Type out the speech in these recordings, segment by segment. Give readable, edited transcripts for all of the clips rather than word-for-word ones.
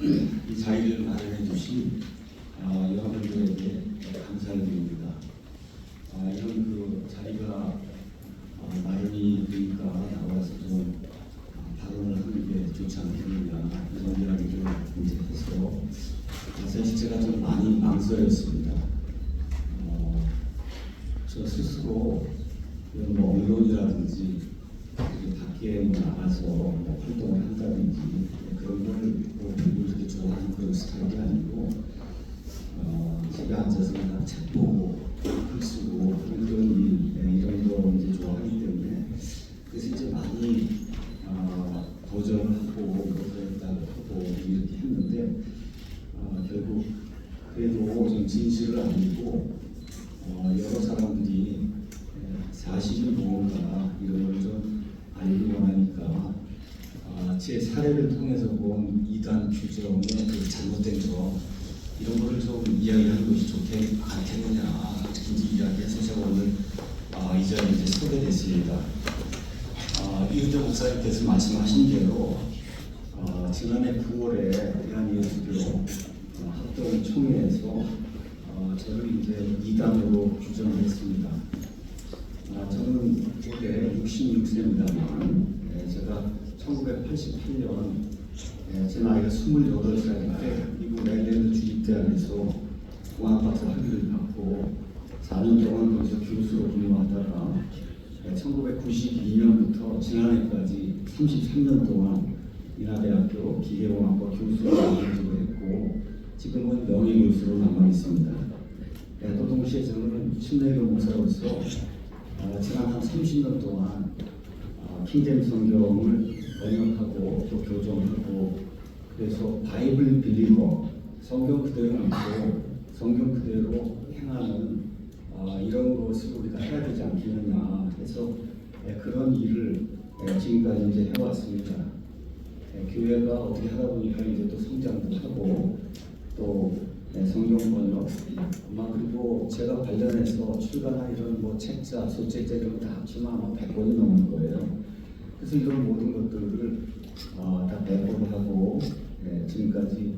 이 자리를 마련해 주신 여러분들에게 감사를 드립니다. 이런 그 자리가 마련이 되니까 나와서 좀 발언을 하는 게 좋지 않겠느냐 이런 이야기를 이제 해서 사실 제가 좀 많이 망설였습니다. 저 스스로 이런 뭐 언론이라든지 밖에 나가서 뭐 활동을 한다든지 그런 걸 그렇게 좋아하는 그런 스타일이 아니고 집에 앉아서 그냥 책 보고 글 쓰고 그런 일 이런 거 이제 좋아하기 때문에 그래서 이제 많이 도전을 하고 그랬다고 하고 이렇게 했는데 결국 그래도 좀 진실을 알고 여러 사람들이 사실이 뭔가 이런 걸 좀 알기 원하니까 제 사례를 통해서 본 이단 규정의 그 잘못된 점 이런 거를 좀 이야기하는 것이 않겠느냐 이제 이야기해서 제가 오늘 이 자리에 이제 서게 됐습니다. 이은정 목사님께서 말씀하신 대로 지난해 9월에 대한예수교 합동총회에서 저를 이제 이단으로 규정을 했습니다. 저는 올해 66세입니다만 제가 1988년 제 나이가 28살일 때 미국 메릴랜드 주립대학에서 공학박사 학위를 받고 4년 동안 거기서 교수로 근무하다가 1992년부터 지난해까지 33년 동안 인하대학교 기계공학과 교수로 근무를 했고 지금은 명예교수로 남아 있습니다. 또 동시에 저는 침례교 목사로서 지난 한 30년 동안 킹제임스 성경을 번역하고 또 교정하고 그래서 바이블 빌리버 성경 그대로 믿고 성경 그대로 행하는 이런 것을 우리가 해야 되지 않겠느냐 해서 그런 일을 지금까지 이제 해왔습니다. 교회가 어떻게 하다 보니까 이제 또 성장도 하고 또 성경 번역 그리고 제가 관련해서 출간한 이런 뭐 책자, 소책자 이런 거 다 합치면 아마 100권이 넘는 거예요. 그래서 이런 모든 것들을 다 배포를 하고 지금까지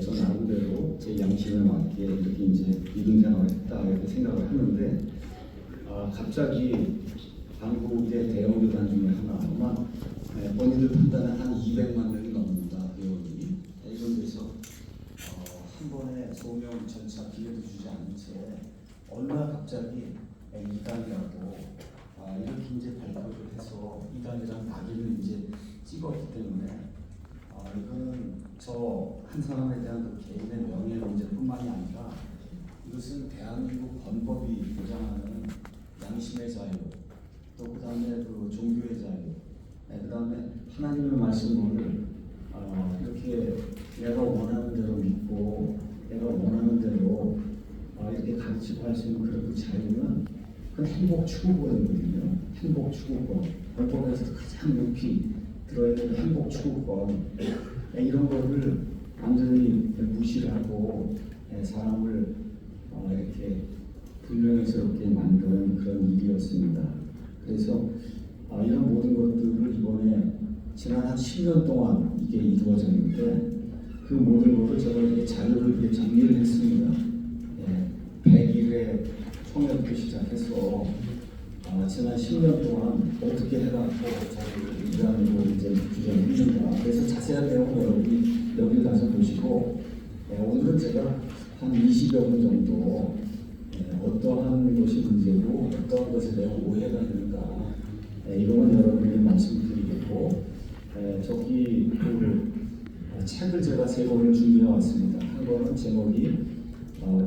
저 나름대로 제 양심에 맞게 이렇게 이제 믿음 생활을 했다 이렇게 생각을 하는데 갑자기 한국의 대형 교단 중에 하나 아마 본인들 판단에 한 200만 명이 넘는다 회원이 이런 데서 한 번에 소명 전차 기회도 주지 않은 채 어느 날 갑자기 이단이라고 이렇게 이제 발표를 해서 이단이라는 낙인을 이제 찍었기 때문에 이거는 저 한 사람에 대한 그 개인의 명예 문제뿐만이 아니라 이것은 대한민국 헌법이 보장하는 양심의 자유 또 그 다음에 그 종교의 자유 그 다음에 하나님의 말씀을 이렇게 내가 원하는 대로 믿고 내가 원하는 대로 이렇게 가르치고 할 수 있는 그런 그 자유는 그건 행복 추구권이거든요. 행복 추구권. 헌법에서 가장 높이 들어있는 행복 추구권. 이런 거를 완전히 무시를 하고 사람을 이렇게 불명예스럽게 만드는 그런 일이었습니다. 그래서 이런 모든 것들을 이번에 지난 한 10년 동안 이게 이루어졌는데 그 모든 것을 제가 이렇게 자료를 이렇게 정리를 했습니다. 100일의 총회부터 시작해서 지난 10년 동안 어떻게 해갖고 저를 이단으로 이제 규정을 했는가. 그래서 자세한 내용은 여러분이 여기 가서 보시고 오늘은 제가 한 20여 분 정도 어떠한 것이 문제고 어떠한 것에 대한 오해가 있는가 이거는 여러분에게 말씀드리겠고 저기 그 책을 제가 세 권을 준비해 왔습니다. 한 권은 제목이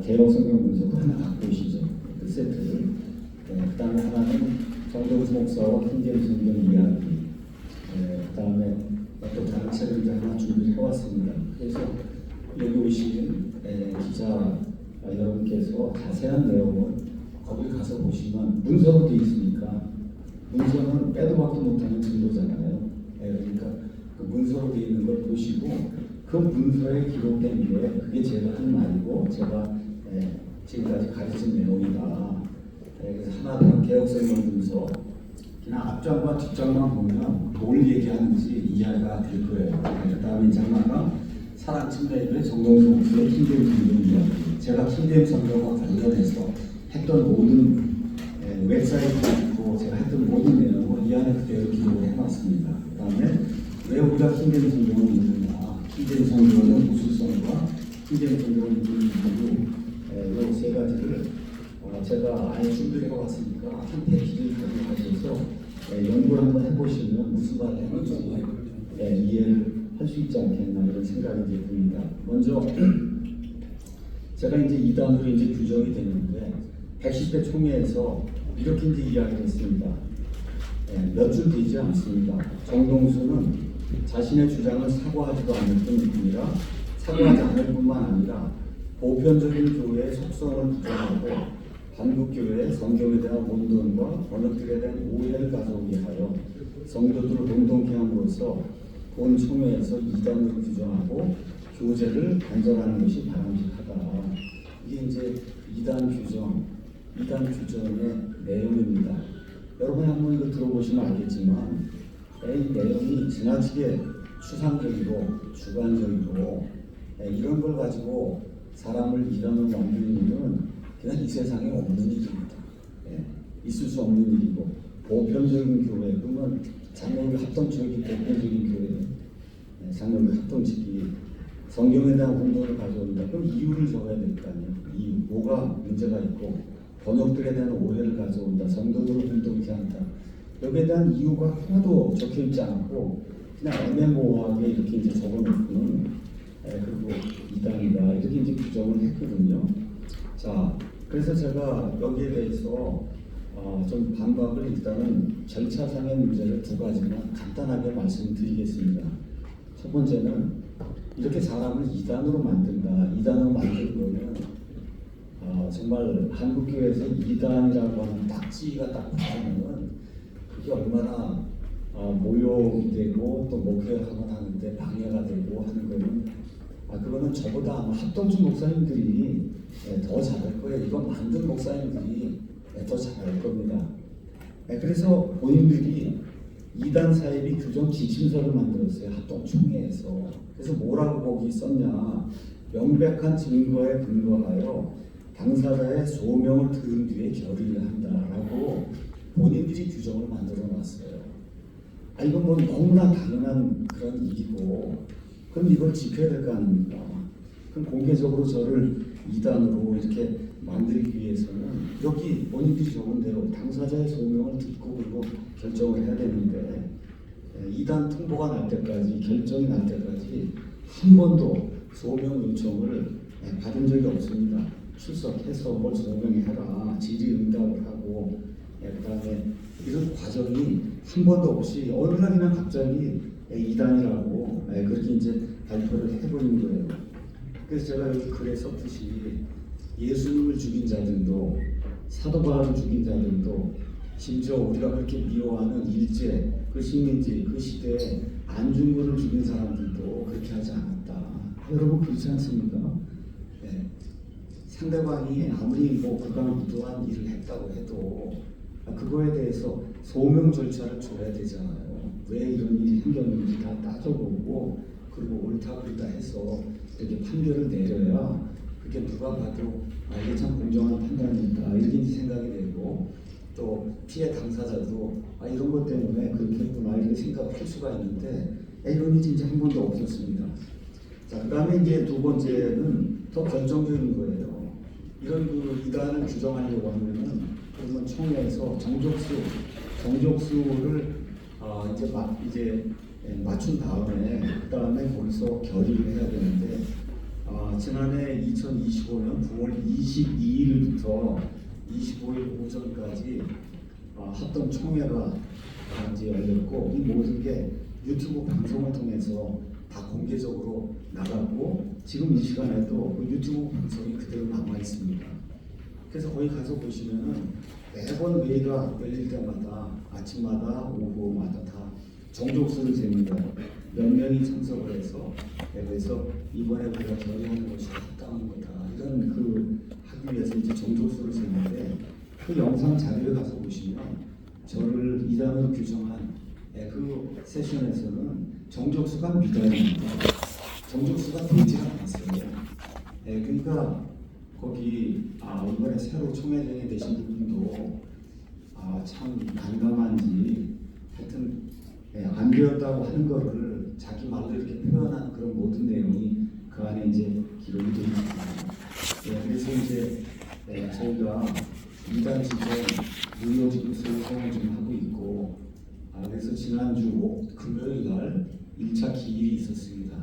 개혁성경 분석 하나 갖고 오시죠. 그 세트를 그 다음에 하나는 정동수 목사와 킹제임스 성경 이야기 그 다음에 또 다른 책을 이제 하나 준비해 왔습니다. 그래서 여기 오신 기자 여러분께서 자세한 내용은 거기 가서 보시면 문서로 되어 있으니까 문서는 빼도 박도 못하는 증거잖아요. 그러니까 그 문서로 되어 있는 걸 보시고 그 문서에 기록된 게 그게 제가 한 말이고 제가 지금까지 가르친 내용이다. 그래서 하나는 개혁성경 문서 그냥 앞장과 뒷장만 보면 뭘 얘기하는지 이해가 될 거예요. 그 다음에 이제 하나가 사랑 침례교회 정동수 목사의 힘든 성경 이야기, 제가 힘든 성경과 관련해서 했던 모든 웹사이트고 제가 했던 모든 내용을 이 안에 그대로 기록을 해놨습니다. 그 다음에 왜 우리가 힘든 성경을 읽느냐, 힘든 성경은 우수성과 힘든 성경을 읽는 이유, 이 세 가지를 제가 아예 준비를 해왔으니까 한 페이지를 가져서 연구를 한번 해보시면 무슨 말을 했는지 이해를 할 수 있지 않겠나 이런 생각이 이제 듭니다. 먼저 제가 이제 이단으로 이제 규정이 되는데 110대 총회에서 이렇게 이제 이야기를 했습니다. 몇 줄 되지 않습니다. 정동수는 자신의 주장을 사과하지도 않을 뿐이라 사과하지 않을 뿐만 아니라 보편적인 교회의 속성을 부정하고 한국교회의 성경에 대한 혼돈과 번역들에 대한 오해를 가져오게 하여 성도들을 공동케 함으로써 본 총회에서 이단으로 규정하고 교제를 단절하는 것이 바람직하다. 이게 이제 이단 규정의 내용입니다. 여러분이 한번 이거 들어보시면 알겠지만 이 내용이 지나치게 추상적이고 주관적이고 이런 걸 가지고 사람을 이단으로 만드는 일은 그냥 이 세상에 없는 일입니다. 있을 수 없는 일이고 보편적인 교회, 그러면 장로교 합동적인 보편적인 교회, 장로교 합동식이 성경에 대한 혼돈을 가져온다. 그럼 이유를 적어야 될 거 아니에요. 이유, 뭐가 문제가 있고 번역들에 대한 오해를 가져온다. 성도들을 혼돈케 한다. 여기에 대한 이유가 하나도 적혀있지 않고 그냥 애매모호하게 이렇게 이제 적어놓고는 그리고 이단이다 이렇게 이제 규정을 했거든요. 자, 그래서 제가 여기에 대해서 좀 반박을 일단은 절차상의 문제를 두 가지만 간단하게 말씀드리겠습니다. 첫 번째는 이렇게 사람을 이단으로 만든다. 이단으로 만든 거는 정말 한국교회에서 이단이라고 하는 딱지가 딱 붙으면 그게 얼마나 모욕이 되고 또 목회하고 하는데 방해가 되고 하는 거는 그거는 저보다 아마 합동주 목사님들이 더 잘할 거예요. 이건 만든 목사님들이 더 잘할 겁니다. 그래서 본인들이 이단 사입이 규정 지침서를 만들었어요. 합동총회에서. 그래서 뭐라고 거기 썼냐, 명백한 증거에 근거하여 당사자의 소명을 들은 뒤에 결의를 한다라고 본인들이 규정을 만들어 놨어요. 이건 뭐 너무나 당연한 그런 일이고, 그럼 이걸 지켜야 될 거 아닙니까? 그럼 공개적으로 저를 이단으로 이렇게 만들기 위해서는 여기 본인들이 적은 대로 당사자의 소명을 듣고 그리고 결정을 해야 되는데 이단 통보가 날 때까지, 결정이 날 때까지 한 번도 소명 요청을 받은 적이 없습니다. 출석해서 뭘 소명해라, 질의응답을 하고 그다음에 이런 과정이 한 번도 없이 어느 날이나 갑자기 이단이라고 그렇게 이제 발표를 해버린 거예요. 그래서 제가 여기 글에 썼듯이 예수님을 죽인 자들도, 사도 바울을 죽인 자들도, 심지어 우리가 그렇게 미워하는 일제, 그 식민지, 그 시대에 안중근을 죽인 사람들도 그렇게 하지 않았다. 여러분 그렇지 않습니까? 상대방이 아무리 뭐 불가능무도한 일을 했다고 해도 그거에 대해서 소명 절차를 줘야 되잖아요. 왜 이런 일이 생겼는지 다 따져보고 그리고 옳다 그르다 해서 이렇게 판결을 내려야 그게 누가 봐도 이게 참 공정한 판단이다 이렇게 생각이 되고, 또 피해 당사자도 이런 것 때문에 그렇게 했구나 이렇게 생각을 할 수가 있는데 이런 일이 이제 한 번도 없었습니다. 자, 그다음에 이제 두 번째는 더 결정적인 거예요. 이런 그 이단을 규정하려고 하면은 그러면 총회에서 정족수를 이제 맞춘 다음에 그다음에 거기서 결의를 해야 되는데 지난해 2025년 9월 22일부터 25일 오전까지 합동 총회가 이제 열렸고 이 모든 게 유튜브 방송을 통해서 다 공개적으로 나갔고 지금 이 시간에도 그 유튜브 방송이 그대로 남아 있습니다. 그래서 거기 가서 보시면은 매번 회의가 열릴 때마다 아침마다 오후마다 다 정족수를 재는 거예요. 몇 명이 참석을 해서 그래서 이번에 우리가 결의하는 것이 합당한 거다 이런 그 하기 위해서 이제 정족수를 재는데 그 영상 자료에 가서 보시면 저를 이단으로 규정한 그 세션에서는 정족수가 미달입니다. 정족수가 되지 않았어요. 그러니까 거기 이번에 새로 총회장이 되신 분도 참 난감한지 하여튼 안 되었다고 하는 거를 자기 말로 이렇게 표현한 그런 모든 내용이 그 안에 이제 기록이 되어 있습니다. 그래서 이제 저희가 이단 지금 무료 지금 소송을 좀 하고 있고 그래서 지난주 금요일 날 1차 기일이 있었습니다.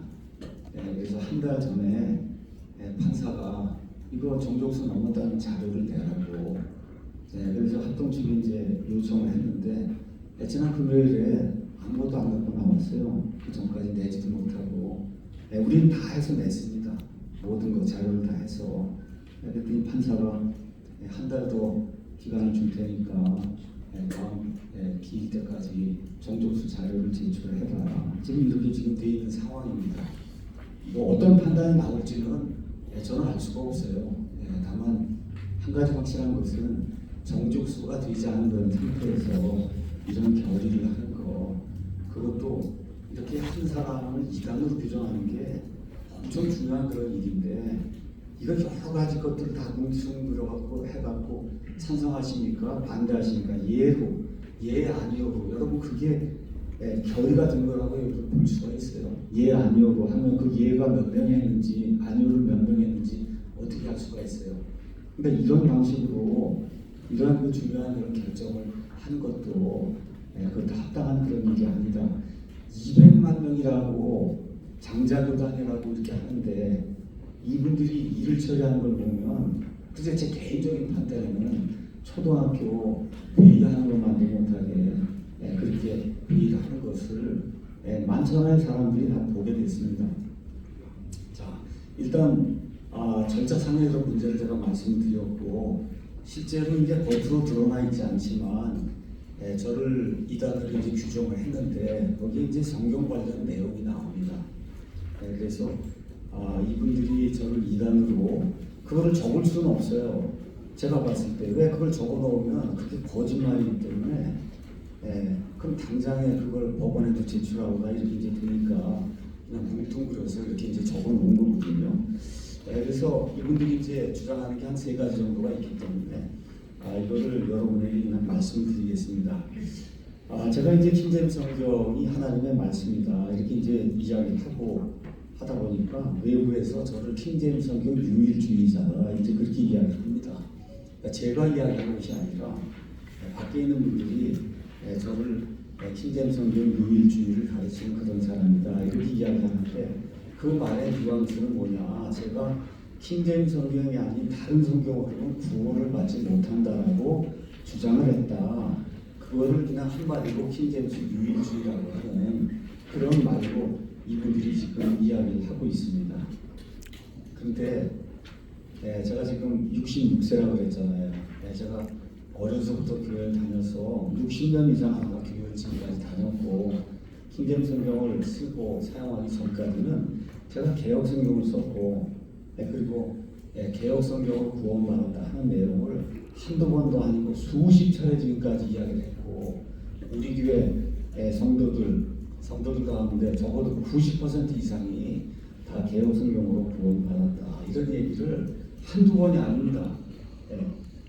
그래서 한 달 전에 판사가 이거 정족수 넘었다는 자료를 내라고 그래서 합동 측이 이제 요청을 했는데 지난 금요일에 아무것도 안 갖고 나왔어요. 그 전까지 내지도 못하고 우리는 다 해서 냈습니다. 모든 거 자료를 다 해서 그랬더니 판사가 한 달 더 기간을 줄 테니까 다음 기일 때까지 정족수 자료를 제출해라. 지금 이렇게 지금 돼 있는 상황입니다. 뭐 어떤 판단이 나올지는 저는 알 수가 없어요. 다만 한 가지 확실한 것은 정족수가 되지 않은 그런 상태에서 이런 결의를 하는 거, 그것도 이렇게 한 사람을 이단으로 규정하는 게 엄청 중요한 그런 일인데 이거 여러 가지 것들을 다 뭉뚱그려갖고 해갖고 찬성하십니까? 반대하십니까? 예로, 예 아니요로 여러분 그게 결의가 된 거라고 볼 수가 있어요. 예 아니요로 하면 그 예가 몇 명이 했는지 아니요를 몇 명이 했는지 어떻게 할 수가 있어요. 그러니까 이런 방식으로 이러한 그 중요한 그런 결정을 하는 것도 그것도 합당한 그런 일이 아니다. 200만 명이라고 장자교단이라고 이렇게 하는데 이분들이 일을 처리하는 걸 보면 글쎄 제 개인적인 판단에는 초등학교 회의하는 것만도 못하게 그렇게 회의를 하는 것을 만천하의 사람들이 다 보게 됐습니다. 자, 일단 절차상에서 문제를 제가 말씀드렸고 실제로 이제 겉으로 드러나 있지 않지만 저를 이단으로 이제 규정을 했는데 거기에 이제 성경 관련 내용이 나옵니다. 그래서 이분들이 저를 이단으로 그거를 적을 수는 없어요. 제가 봤을 때 왜 그걸 적어 놓으면 그게 거짓말이기 때문에 그럼 당장에 그걸 법원에도 제출하거나 이렇게 이제 되니까 그냥 뭉뚱그려서 이렇게 이제 적어 놓은 거거든요. 그래서 이분들이 이제 주장하는 게 한 3가지 정도가 있기 때문에 이거를 여러분에게 그냥 말씀드리겠습니다. 제가 이제 킹제임스 성경이 하나님의 말씀이다 이렇게 이제 이야기를 하다 보니까 외부에서 저를 킹제임스 성경 유일주의자다 이제 그렇게 이야기합니다. 그러니까 제가 이야기하는 것이 아니라 밖에 있는 분들이 저를 킹제임스 성경 유일주의를 가르치는 그런 사람이다 이렇게 이야기하는데 그 말의 뉘앙스는 뭐냐? 제가 킹제임스 성경이 아닌 다른 성경으로는 구원을 받지 못한다라고 주장을 했다. 그거를 그냥 한마디로 킹제임스 유일주의라고 하는 그런 말로 이분들이 지금 이야기를 하고 있습니다. 그런데 제가 지금 66세라고 그랬잖아요. 제가 어려서부터 교회를 다녀서 60년 이상 아마 교회를 지금까지 다녔고 킹제임스 성경을 쓰고 사용하기 전까지는 제가 개혁 성경을 썼고 그리고 개혁 성경으로 구원받았다 하는 내용을 한두 번도 아니고 수십 차례 지금까지 이야기를 했고 우리 교회 성도들 가운데 적어도 90% 이상이 다 개혁 성경으로 구원받았다 이런 얘기를 한두 번이 아닙니다.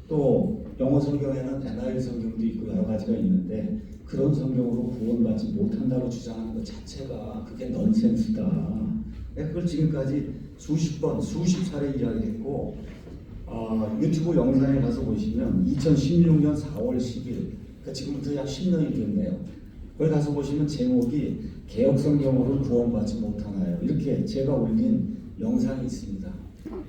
또 영어 성경에는 NIV 성경도 있고 여러 가지가 있는데 그런 성경으로 구원받지 못한다고 주장하는 것 자체가 그게 넌센스다. 그걸 지금까지 수십 번, 수십 차례 이야기했고 유튜브 영상에 가서 보시면 2016년 4월 10일 그러니까 지금부터 약 10년이 됐네요. 거기 가서 보시면 제목이 개혁성경으로 구원받지 못하나요? 이렇게 제가 올린 영상이 있습니다.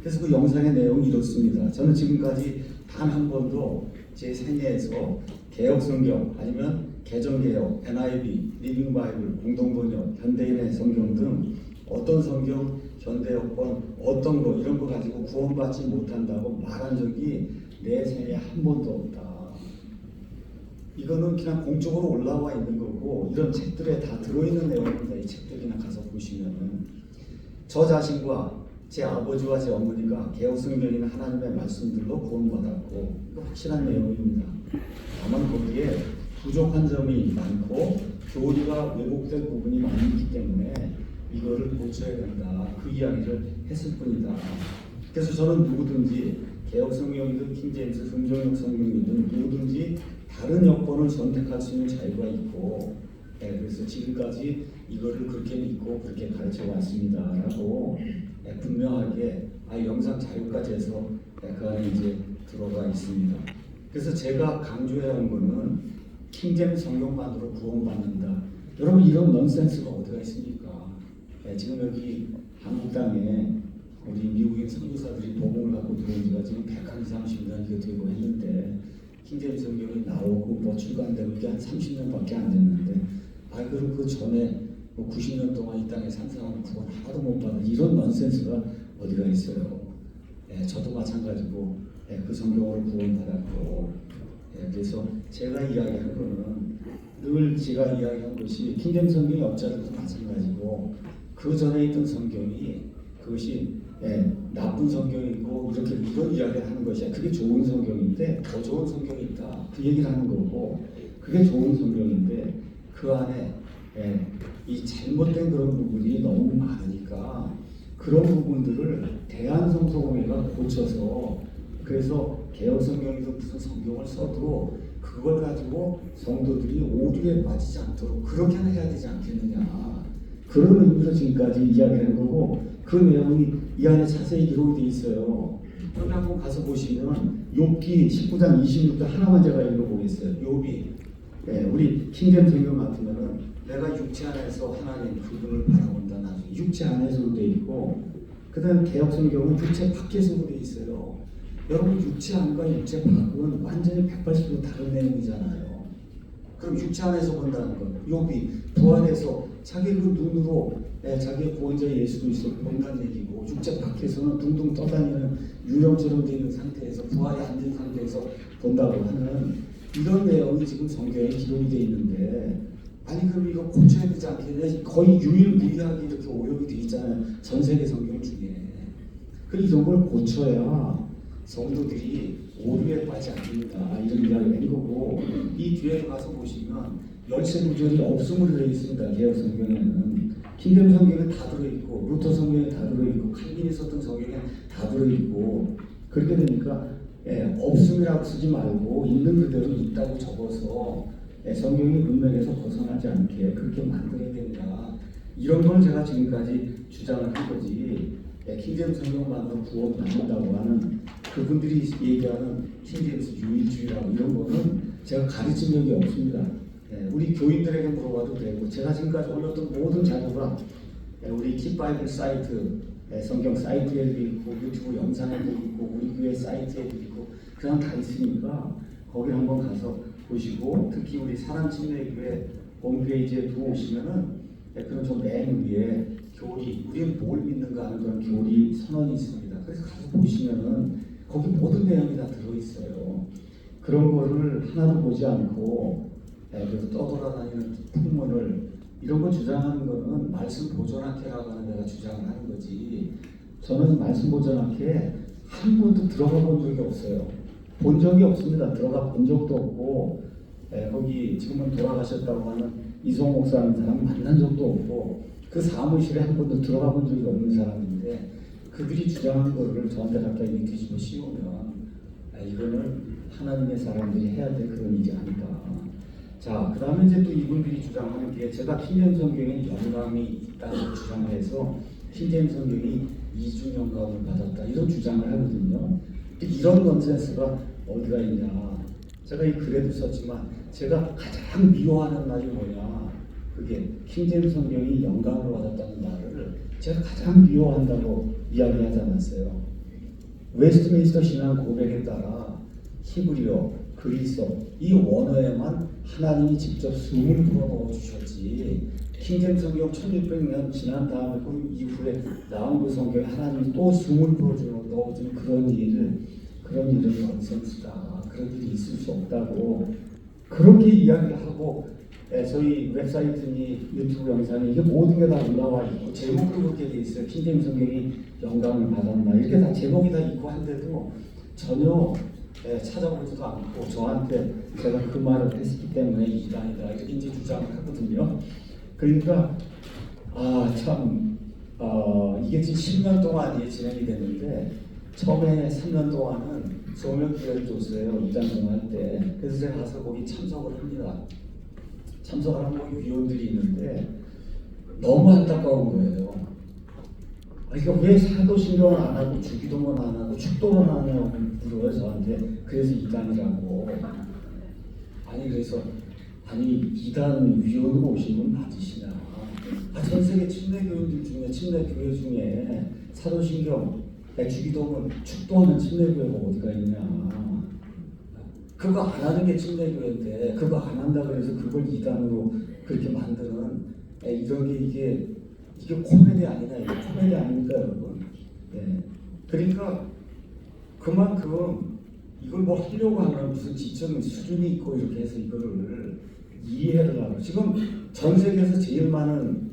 그래서 그 영상의 내용이 이렇습니다. 저는 지금까지 단 한 번도 제 생애에서 개혁성경 아니면 개정개혁, NIV, 리빙 바이블, 공동번역, 현대인의 성경 등 어떤 성경, 현대역권, 어떤 거 이런 거 가지고 구원받지 못한다고 말한 적이 내 생에 한 번도 없다. 이거는 그냥 공적으로 올라와 있는 거고 이런 책들에 다 들어있는 내용입니다. 이 책들이나 가서 보시면은 저 자신과 제 아버지와 제 어머니가 개혁성경이나 하나님의 말씀들로 구원받았고 확실한 내용입니다. 다만 거기에 부족한 점이 많고 교리가 왜곡된 부분이 많이 있기 때문에 이거를 이거를 고쳐야 된다. 그 이야기를 했을 뿐이다. 그래서 저는 누구든지 개혁 성경이든 킹제임스 흥정역 성경이든 누구든지 다른 여건을 선택할 수 있는 자유가 있고, 그래서 지금까지 이거를 그렇게 믿고 그렇게 가르쳐 왔습니다라고 분명하게 영상 자유까지 해서 그 안에 이제 들어가 있습니다. 그래서 제가 강조해 온 거는 킹제임스 성경만으로 구원받는다. 여러분 이런 넌센스가 어디가 있습니까? 지금 여기 한국 땅에 우리 미국인 선교사들이 복음을 갖고 들어온 지가 지금 130년 이거 되고 했는데 킹제임스 성경이 나오고 뭐 출간되는 게 한 30년밖에 안 됐는데 그럼 그 전에 뭐 90년 동안 이 땅에 산 사람은 구원 하나도 못 받은 이런 넌센스가 어디가 있어요? 저도 마찬가지고 그 성경으로 구원받았고 그래서 제가 이야기하는 거는 늘 제가 이야기한 것이 킹제임스 성경이 없자도 마찬가지고 그 전에 있던 성경이 그것이 나쁜 성경이고 이렇게 이런 이야기를 하는 것이야. 그게 좋은 성경인데 더 좋은 성경이 있다. 그 얘기를 하는 거고 그게 좋은 성경인데 그 안에 이 잘못된 그런 부분이 너무 많으니까 그런 부분들을 대한성서공회가 고쳐서 그래서 개혁성경에서 무슨 성경을 써도 그걸 가지고 성도들이 오류에 빠지지 않도록 그렇게는 해야 되지 않겠느냐. 그런 의미로 지금까지 이야기하는 거고 그 내용이 이 안에 자세히 기록이 되어 있어요. 그럼 한번 가서 보시면 욥기 19장 26절 하나만 제가 읽어보겠어요. 욥이 우리 킹제임스 성경 같으면은 내가 육체 안에서 하나님 그분을 바라본다. 나중에 육체 안에서도 돼 있고 그 다음에 개혁 성경은 육체 밖에서도 돼 있어요. 여러분 육체 안과 육체 밖은 완전히 180도 다른 내용이잖아요. 그럼 육체 안에서 본다는 건 욥이 부활해서 자기 그 눈으로 자기의 구원자 예수 그리스도를 본다는 얘기고 육체 밖에서는 둥둥 떠다니는 유령처럼 되어 있는 상태에서 부활이 안 된 상태에서 본다고 하는 이런 내용이 지금 성경에 기록이 되어 있는데 아니 그럼 이거 고쳐야 되지 않겠냐. 거의 유일무이하게 이렇게 오역이 되어 있잖아요. 전 세계 성경 중에. 그래서 이런 걸 고쳐야 성도들이 오류에 빠지지 않습니다. 이런 이야기를 한 거고 이 뒤에 가서 보시면 열쇠 구절이 없음으로 되어 있습니다. 개혁 성경에는 킹제임스 성경에 다 들어있고 루터 성경에 다 들어있고 칼빈이 썼던 성경에 다 들어있고 그렇게 되니까 없음이라고 쓰지 말고 있는 그대로 있다고 적어서 성경이 문맥에서 벗어나지 않게 그렇게 만들어야 된다. 이런 걸 제가 지금까지 주장을 한 거지. 킹제임스 성경만으로 구원받는다고 하는 그분들이 얘기하는 킹제임스 유일주의라고 이런 거는 제가 가르친 적이 없습니다. 우리 교인들에게 물어봐도 되고 제가 지금까지 올렸던 모든 자료가 우리 킥바이블 사이트 성경 사이트에도 있고 유튜브 영상에도 있고 우리 교회 사이트에도 있고 그냥 다 있으니까 거기 한번 가서 보시고 특히 우리 사랑침례교회 홈페이지에 들어오시면은 그런 좀 맨 위에 교리 우리는 뭘 믿는가 하는 그런 교리 선언이 있습니다. 그래서 가서 보시면은 거기 모든 내용이 다 들어있어요. 그런 거를 하나도 보지 않고 그래서 떠돌아다니는 풍문을 이런 거 주장하는 거는 말씀 보존학회라고 하는 데가 주장을 하는 거지. 저는 말씀 보존학회 한 번도 들어가 본 적이 없어요. 본 적이 없습니다. 들어가 본 적도 없고 거기 지금은 돌아가셨다고 하는 이송 목사라는 사람 만난 적도 없고 그 사무실에 한 번도 들어가 본 적이 없는 사람인데 그들이 주장하는 거를 저한테 갖다 이렇게 뒤집어 씌우면 이거는 하나님의 사람들이 해야 될 그런 일이 아니다. 자, 그 다음에 이제 또 이분들이 주장하는 게 제가 킹제임스 성경에 영감이 있다고 주장을 해서 킹제임스 성경이 이중 영감을 받았다 이런 주장을 하거든요. 이런 넌센스가 어디가 있냐. 제가 이 글에도 썼지만 제가 가장 미워하는 말이 뭐냐. 그게 킹제임스 성경이 영감을 받았다는 말을 제가 가장 미워한다고 이야기하지 않았어요. 웨스트민스터 신앙 고백에 따라 히브리어, 그리스어 이 원어에만 하나님이 직접 숨을 불어넣어 주셨지 킹제임스 성경 1600년 지난 다음에 그 이후에 나온 그 성경에 하나님이 또 숨을 불어넣어주는 그런 일은 넌센스다. 그런 일이 있을 수 없다고 그렇게 이야기를 하고 저희 웹사이트니 유튜브 영상에 이게 모든 게 다 올라와 있고 제목도 그렇게 돼 있어요. 킹제임스 성경이 영감을 받았나 이렇게 다 제목이 다 있고 한데도 전혀 찾아보지도 않고 저한테 제가 그 말을 했기 때문에 이단이다 이렇게 이제 주장을 하거든요. 그러니까 참 이게 지금 10년 동안 이게 진행이 됐는데 처음에 3년 동안은 소명 기회를 줬어요. 입장정할 때. 그래서 제가 가서 거기 참석을 합니다. 참석을 한 거기 위원들이 있는데 너무 안타까운 거예요. 그러니까 왜 사도신경을 안 하고 주기도문 안 하고 축도문 안 하냐고 물어요 저한테. 그래서 이단이라고. 아니 그래서 이단 위원으로 오신 분 맞으시냐? 전 세계 침례교인들 중에 침례교회 중에 사도신경, 주기도문, 축도하는 침례교회가 어디가 있냐? 그거 안 하는 게 침례교회인데 그거 안 한다 그래서 그걸 이단으로 그렇게 만드는 이런 게 이게 코미디 아니냐? 이게 코미디 아닙니까 여러분? 그러니까 그만큼 이걸 뭐 하려고 하면 무슨 지적 수준이 있고 이렇게 해서 이거를 이해를 하고 지금 전 세계에서 제일 많은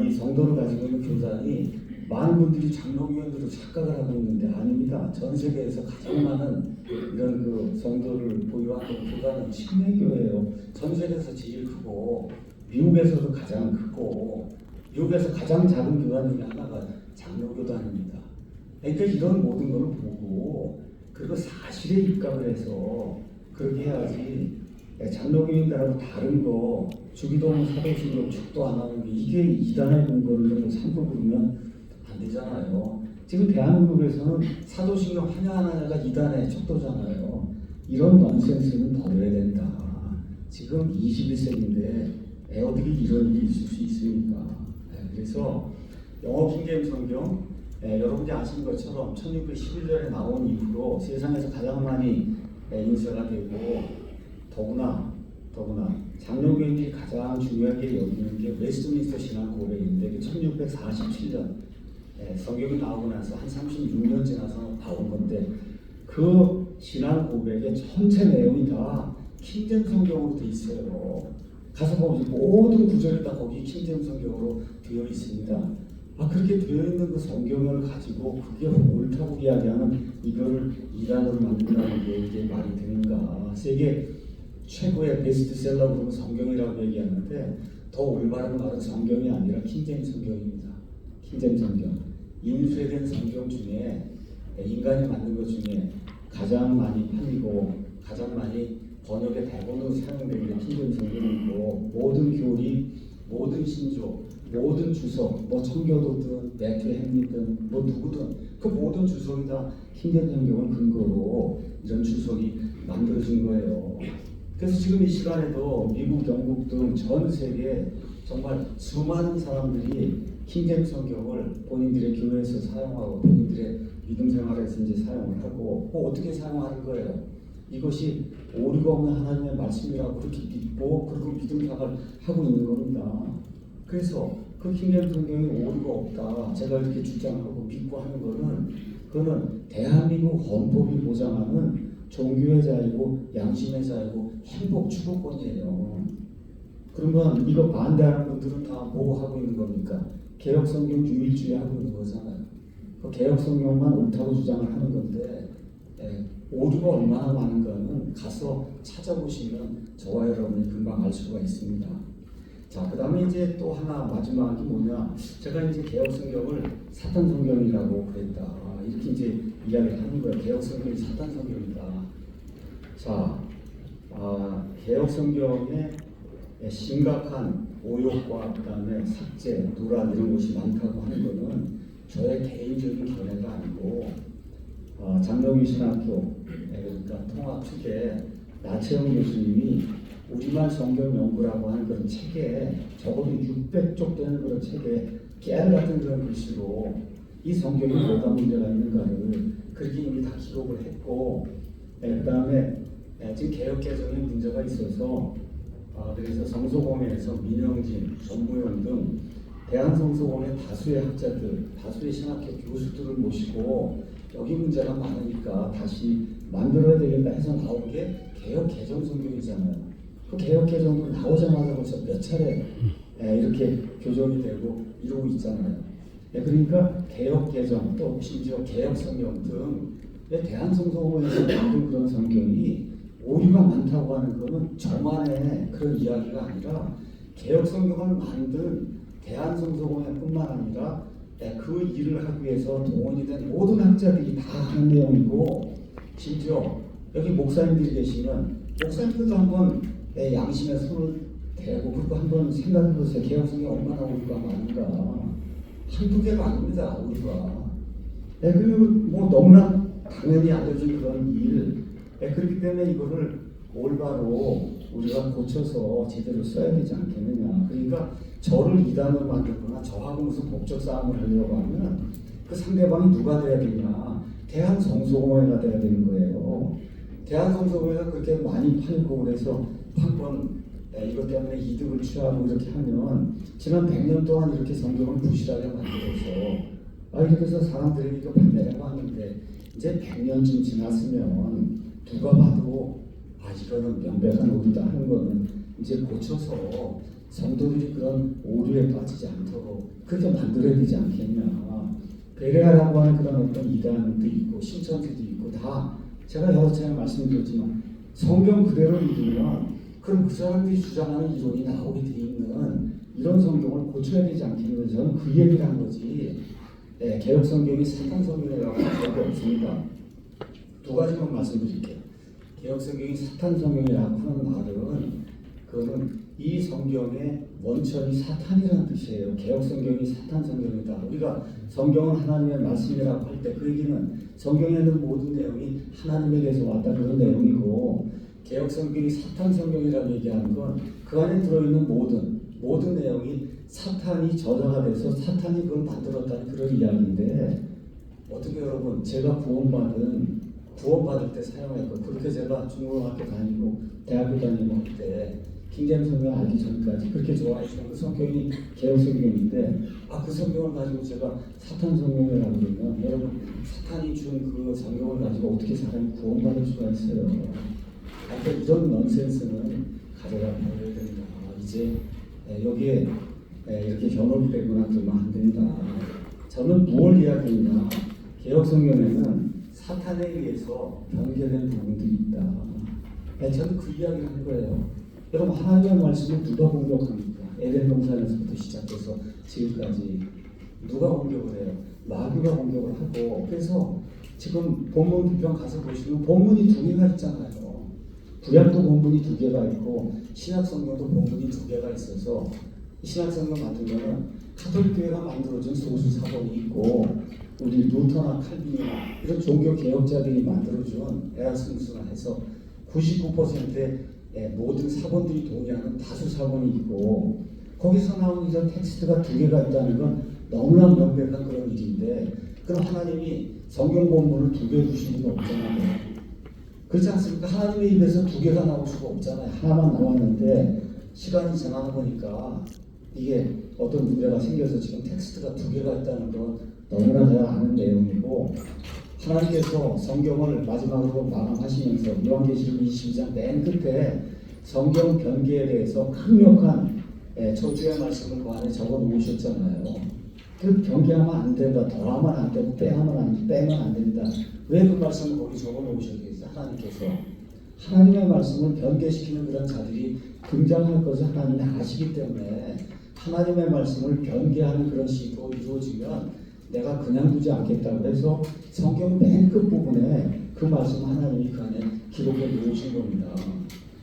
이 성도를 가지고 있는 교단이 많은 분들이 장로교회들로 착각을 하고 있는데 아닙니다. 전 세계에서 가장 많은 이런 그 성도를 보유하는 교단은 침례교회예요. 전 세계에서 제일 크고 미국에서도 가장 크고 미국에서 가장 작은 교단 중에 하나가 장로교단입니다. 그러니까 이런 모든 걸 보고 그리고 사실에 입각을 해서 그렇게 해야지 장로교인들하고 다른 거 주기도문 사도신경 축도 안 하는 게 이게 이단의 근거를 삼고 그러면 안 되잖아요. 지금 대한민국에서는 사도신경 하나하나가 이단의 축도잖아요. 이런 넌센스는 버려야 된다. 지금 21세기인데 어떻게 이런 일이 있을 수 있습니까? 그래서 영어 킹제임스 성경 여러분이 아시는 것처럼 1611년에 나온 이후로 세상에서 가장 많이 인쇄가 되고 더구나 장로교인들이 가장 중요하게 여기는 게 웨스트민스터 신앙 고백인데 1647년 성경이 나오고 나서 한 36년 지나서 나온 건데 그 신앙 고백의 전체 내용이 다 킹제임스 성경으로 돼 있어요. 가서 보면 모든 구절이 다 거기 킹제임스 성경으로 되어 있습니다. 그렇게 되어 있는 그 성경을 가지고 그게 옳다고 이야기하는 이거를 이단으로 만든다는 게 이게 말이 되는가? 세계 최고의 베스트셀러 그러면 성경이라고 얘기하는데 더 올바른 말은 성경이 아니라 킹제임스 성경입니다. 킹제임스 성경. 인쇄된 성경 중에 인간이 만든 것 중에 가장 많이 팔리고 가장 많이 번역의 대본으로 사용되는 게 킹제임스 성경이고 모든 교리, 모든 신조, 모든 주석, 뭐 청교도든 베틀레헴이든 뭐 누구든 그 모든 주석이 다 킹제임스 성경을 근거로 이런 주석이 만들어진 거예요. 그래서 지금 이 시간에도 미국, 영국 등 전 세계 정말 수많은 사람들이 킹제임스 성경을 본인들의 교회에서 사용하고 본인들의 믿음 생활에서 이제 사용을 하고 어떻게 사용하는 거예요? 이것이 오류가 없는 하나님의 말씀이라고 그렇게 믿고 그리고 믿음 생활을 하고 있는 겁니다. 그래서 그 킹제임스 성경이 오류가 없다. 제가 이렇게 주장하고 믿고 하는 거는 그거는 대한민국 헌법이 보장하는 종교의 자유고 양심의 자유고 행복 추구권이에요. 그러면 이거 반대하는 분들은 다 뭐 하고 있는 겁니까? 개혁성경 유일주의 하고 있는 거잖아요. 그 개혁성경만 옳다고 주장을 하는 건데 오류가 얼마나 많은가는 가서 찾아보시면 저와 여러분이 금방 알 수가 있습니다. 자, 그 다음에 이제 또 하나 마지막이 뭐냐? 제가 이제 개혁성경을 사탄성경이라고 그랬다. 이렇게 이제 이야기를 하는 거예요. 개혁성경이 사탄성경이다. 자, 개혁성경에 심각한 오욕과 그다음에 삭제, 누락 이런 것이 많다고 하는 것은 저의 개인적인 견해가 아니고 장로교 신학교 그러니까 통합 측에 나채영 교수님이 우리말 성경 연구라고 하는 그런 책에 적어도 600쪽 되는 그런 책에 깨알 같은 그런 글씨로 이 성경에 뭐가 문제가 있는가를 그렇게 이미 다 기록을 했고 그 다음에 지금 개혁 개정에 문제가 있어서 그래서 성소공회에서 민영진, 전무용 등 대한성소공회 다수의 학자들, 다수의 신학교 교수들을 모시고 여기 문제가 많으니까 다시 만들어야 되겠다 해서 나온 게 개혁 개정 성경이잖아요. 그 개혁 개정도 나오자마자 벌써 몇 차례 이렇게 교정이 되고 이러고 있잖아요. 그러니까 개혁 개정 또 심지어 개혁 성경 등 대한성소공회에서 만든 그런 성경이 오류가 많다고 하는 것은 저만의 그런 이야기가 아니라 개혁 성경을 만든 대한성소공회뿐만 아니라 그 일을 하기 위해서 동원이 된 모든 학자들이 다 하는 내용이고, 심지어 여기 목사님들이 계시면 목사님들도 한번 양심의 손을 대고 그리고 한번 생각해 보세요. 개혁성이 얼마나 우리가 많은가. 한두 개가 아닙니다. 우리가. 그리고 뭐 너무나 당연히 알려진 그런 일. 그렇기 때문에 이거를 올바로 우리가 고쳐서 제대로 써야 되지 않겠느냐. 그러니까 저를 이단으로 만들거나 저하고 무슨 법적 싸움을 하려고 하면 그 상대방이 누가 돼야 되냐. 대한성소공회가 돼야 되는 거예요. 대한성소공회가 그렇게 많이 팔고 그래서 판권 이것 때문에 이득을 취하고 이렇게 하면 지난 100년 동안 이렇게 성경을 부실하게 만들어서 이렇게 해서 사람들이 이거 판매해왔는데 이제 100년쯤 지났으면 누가 봐도 이거는 명백한 오류다 하는 거는 이제 고쳐서 성도들이 그런 오류에 빠지지 않도록 그렇게 만들어야 되지 않겠냐. 베레아라고 하는 그런 어떤 이단도 있고 신천지도 있고 다 제가 여러 차례 말씀드렸지만 성경 그대로 읽으면 그럼 그 사람들이 주장하는 이론이 나오게 돼 있는 이런 성경을 고쳐야 되지 않겠냐. 저는 그 얘기를 한 거지. 개혁 성경이 사탄 성경이라고 할 적이 없습니다. 두 가지만 말씀드릴게요. 개혁 성경이 사탄 성경이라고 하는 말은 그거는 이 성경의 원천이 사탄이라는 뜻이에요. 개혁 성경이 사탄 성경이다. 우리가 성경은 하나님의 말씀이라고 할 때 그 얘기는 성경에 있는 모든 내용이 하나님에게서 왔다 그런 내용이고, 개혁 성경이 사탄 성경이라고 얘기하는 건 그 안에 들어있는 모든 내용이 사탄이 저자가 돼서 사탄이 그걸 만들었다는 그런 이야기인데, 어떻게 여러분 제가 구원받을 때 사용했고, 그렇게 제가 중고등학교 다니고 대학교 다니고 할 때 킹제임스 성경 알기 전까지 그렇게 좋아했던 그 성경이 개혁 성경인데, 그 성경을 가지고 제가 사탄 성경이라고 그러면 여러분 사탄이 준 그 성경을 가지고 어떻게 사람이 구원받을 수가 있어요? 이런 넌센스는 가져가 버려야 된다. 이제 여기에 이렇게 현혹이 되거나 그러면 안 된다. 저는 무엇을 이야기했냐? 개혁 성경에는 사탄에 의해서 변개된 부분들이 있다. 저는 그 이야기를 하는 거예요. 여러분 하나님의 말씀을 누가 공격합니까? 에덴 동산에서부터 시작해서 지금까지 누가 공격을 해요? 마귀가 공격을 하고, 그래서 지금 본문 비평 가서 보시면 본문이 두 개가 있잖아요. 구약도 본문이 두 개가 있고 신약 성경도 본문이 두 개가 있어서 신약 성경 같은 경우는 가톨릭 교회가 만들어진 소수 사본이 있고 우리 루터나 칼빈이나 이런 종교 개혁자들이 만들어준 에라스무스나 해서 99%의 모든 사본들이 동의하는 다수 사본이 있고, 거기서 나오는 이런 텍스트가 두 개가 있다는 건 너무나 명백한 그런 일인데, 그럼 하나님이 성경 본문을 두 개 주신 건 없잖아요. 그렇지 않습니까? 하나님의 입에서 두 개가 나올 수가 없잖아요. 하나만 나왔는데 시간이 지나다 보니까 이게 어떤 문제가 생겨서 지금 텍스트가 두 개가 있다는 건 너무나 잘 아는 내용이고, 하나님께서 성경을 마지막으로 마감하시면서 요한계시록 22장 맨 끝에 성경 변개에 대해서 강력한 저주의 말씀을 그 안에 적어 놓으셨잖아요. 그 변개하면 안 된다, 더하면 안 되고 빼면 안 된다. 왜 그 말씀을 거기 적어 놓으셨겠어요? 하나님께서 하나님의 말씀을 변개시키는 그런 자들이 등장할 것을 하나님이 아시기 때문에 하나님의 말씀을 변개하는 그런 시도가 이루어지면 내가 그냥 두지 않겠다고 해서 성경 맨 끝부분에 그 말씀 하나님이 그 안에 기록해 놓으신 겁니다.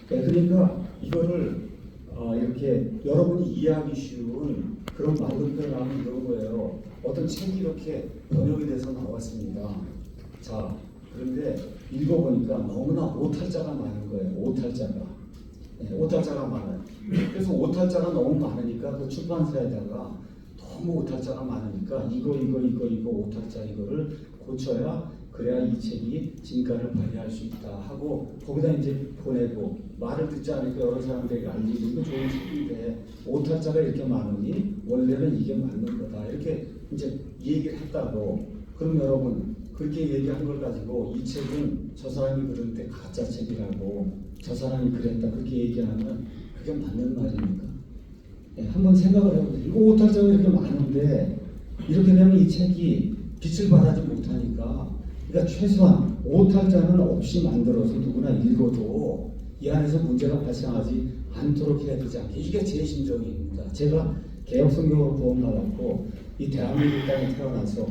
그러니까 이거를 이렇게 여러분이 이해하기 쉬운 그런 말로 표현하면 이런 거예요. 어떤 책이 이렇게 번역이 돼서 나왔습니다. 자, 그런데 읽어보니까 너무나 오탈자가 많은 거예요. 오탈자가 많아요. 그래서 오탈자가 너무 많으니까 그 출판사에다가 너무 오탈자가 많으니까 이거 오탈자 이거를 고쳐야 그래야 이 책이 진가를 발휘할 수 있다 하고 거기다 이제 보내고, 말을 듣지 않으니까 여러 사람들에게 알리고 이거 좋은 책인데 오탈자가 이렇게 많으니 원래는 이게 맞는 거다 이렇게 이제 얘기를 했다고. 그럼 여러분 그렇게 얘기한 걸 가지고 이 책은 저 사람이 그럴 때 가짜 책이라고 저 사람이 그랬다 그렇게 얘기하면 그게 맞는 말입니까? 한번 생각을 해보세요. 이거 오탈자가 이렇게 많은데 이렇게 되면 이 책이 빛을 발하지 못하니까, 그러니까 최소한 오탈자는 없이 만들어서 누구나 읽어도 이 안에서 문제가 발생하지 않도록 해야 되지 않게, 이게 제 심정입니다. 제가 개혁성경으로 구원받았고 이 대한민국 땅에 태어나서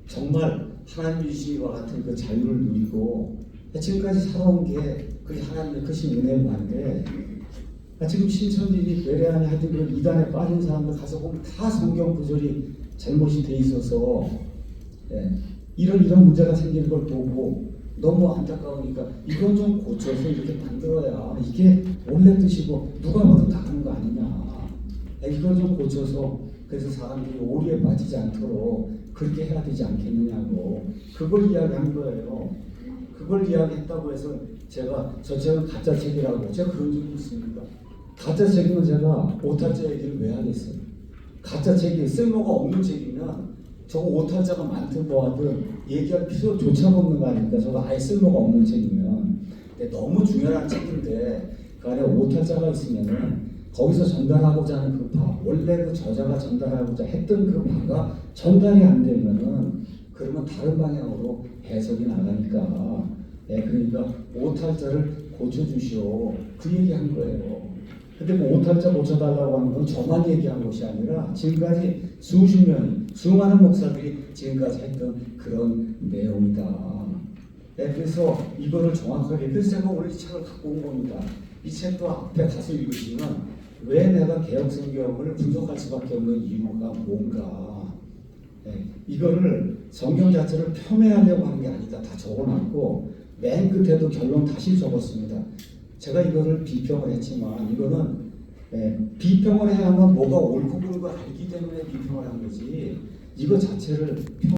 정말 하나님 주시와 같은 그 자유를 누리고 지금까지 살아온 게 그게 하나님의 크신 은혜만데 지금 신천지니 외래안이 하여튼 그 이단에 빠진 사람들 가서 보면 다 성경 구절이 잘못이 돼 있어서 이런 문제가 생기는 걸 보고 너무 안타까우니까 이건 좀 고쳐서 이렇게 만들어야 이게 원래 뜻이고 누가 봐도 다 하는 거 아니냐. 이걸 좀 고쳐서 그래서 사람들이 오류에 빠지지 않도록 그렇게 해야 되지 않겠느냐고 그걸 이야기한 거예요. 그걸 이야기했다고 해서 제가 저 책은 가짜 책이라고 제가 그런 적이 있습니까? 가짜 책이면 제가 오탈자 얘기를 왜 하겠어요? 가짜 책이 쓸모가 없는 책이면 저거 오탈자가 많든 뭐하든 얘기할 필요조차 없는 거 아닙니까? 저거 아예 쓸모가 없는 책이면. 근데 너무 중요한 책인데 그 안에 오탈자가 있으면은 거기서 전달하고자 하는 그 바, 원래 그 저자가 전달하고자 했던 그 바가 전달이 안 되면은 그러면 다른 방향으로 해석이 나가니까 그러니까 오탈자를 고쳐주시오 그 얘기한 거예요. 근데 뭐 오탈자 고쳐달라고 하는 건 저만 얘기한 것이 아니라 지금까지 수십 년 수많은 목사들이 지금까지 했던 그런 내용이다. 그래서 이거를 정확하게 그래서 제가 오늘 이 책을 갖고 온 겁니다. 이 책도 앞에 가서 읽으시면 왜 내가 개혁성경을 분석할 수밖에 없는 이유가 뭔가 이거를 성경 자체를 폄훼하려고 하는 게 아니다. 다 적어놨고 맨 끝에도 결론 다시 적었습니다. 제가 이거를 비평을 했지만 이거는 비평을 해야만 뭐가 옳고 그른 걸 알기 때문에 비평을 한 거지 이거 자체를